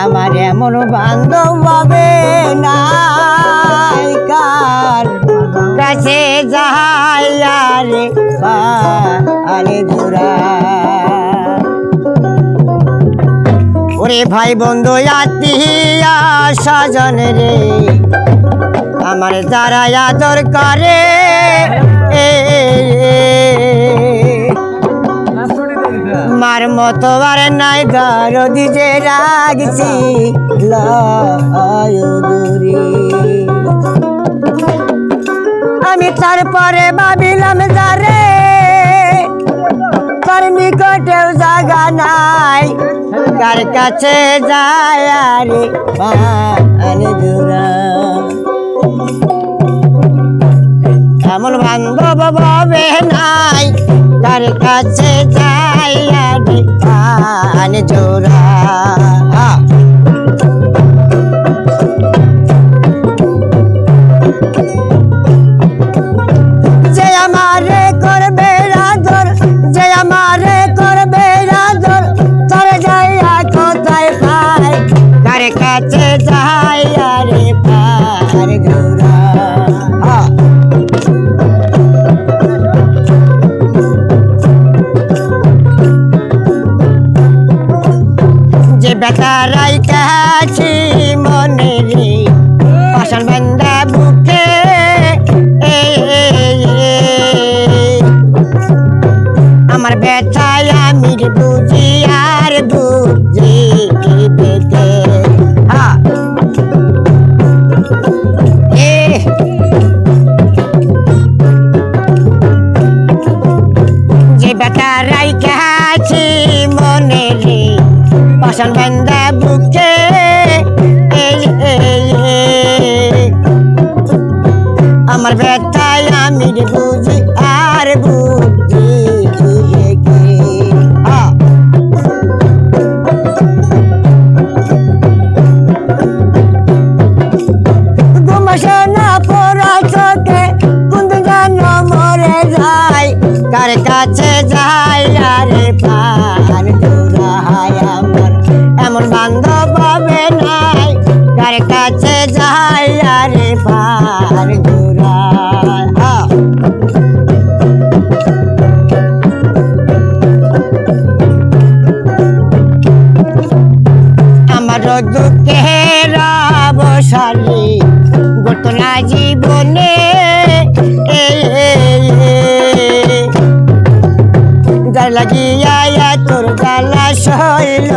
আমার এমন বান্ধব হবে না কার কাছে যাইয়ারে আলে জোড়া ওরে ভাই বন্ধু আত্মীয়া স্বজন রে আমার যারা আদর করে মার মতো আর নাই দরদি যে রাগছি আমি তারপরে ভাবিলাম যারে তার নিকটেও জায়গা নাই কার কাছে যায় রে আনে জোড়া এমন বান্ধব ভাবে নাই কার কাছে যায় রে আনে জোড়া যে আমারে করবে আদর যে আমারে করবে আদর তোর যাইয়া কোথায় পাই কার কাছে যায় রে পার জোড়া যে বেতারাই কাছে মনে রে পাশান বান্দা বুকে আমার ব্যথায় আমি বুঝি আর বুঝি দেখে যে বেতারাই কাছে মনে রে পাশান বান্দা বুকে আমার ব্যথায় আমি বুঝি আর বুঝি ঘুমাসনা পড়া চোখে কুন্দ যেন মরে যায় কার কাছে যায় আরে পার জোড়া আমার এমন বান্ধব হবে নাই কার কাছে যায় আরে পার জোড়া আমার দুঃখের অবসানে ঘটনা জীবনে যার লাগিয়া তোর জ্বালা শৈল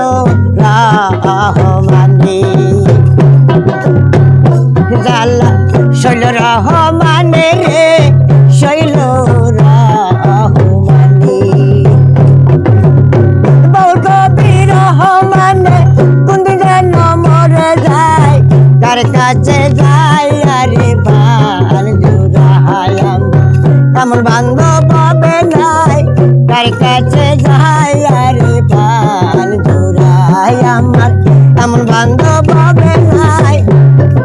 রহমানে জ্বালা শৈল রহমানে রে শৈল রহমানে বউ কবি রহমানে কুন্দ যেন মরে যায় কার কাছে যায় আরে পার জোড়া এমন বান্ধব হবে নাই কার কাছে যায় আরে পার জোড়া আমার এমন বান্ধব হবে নাই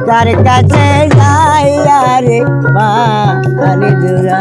কার কাছে যায় আরে পার জোড়া।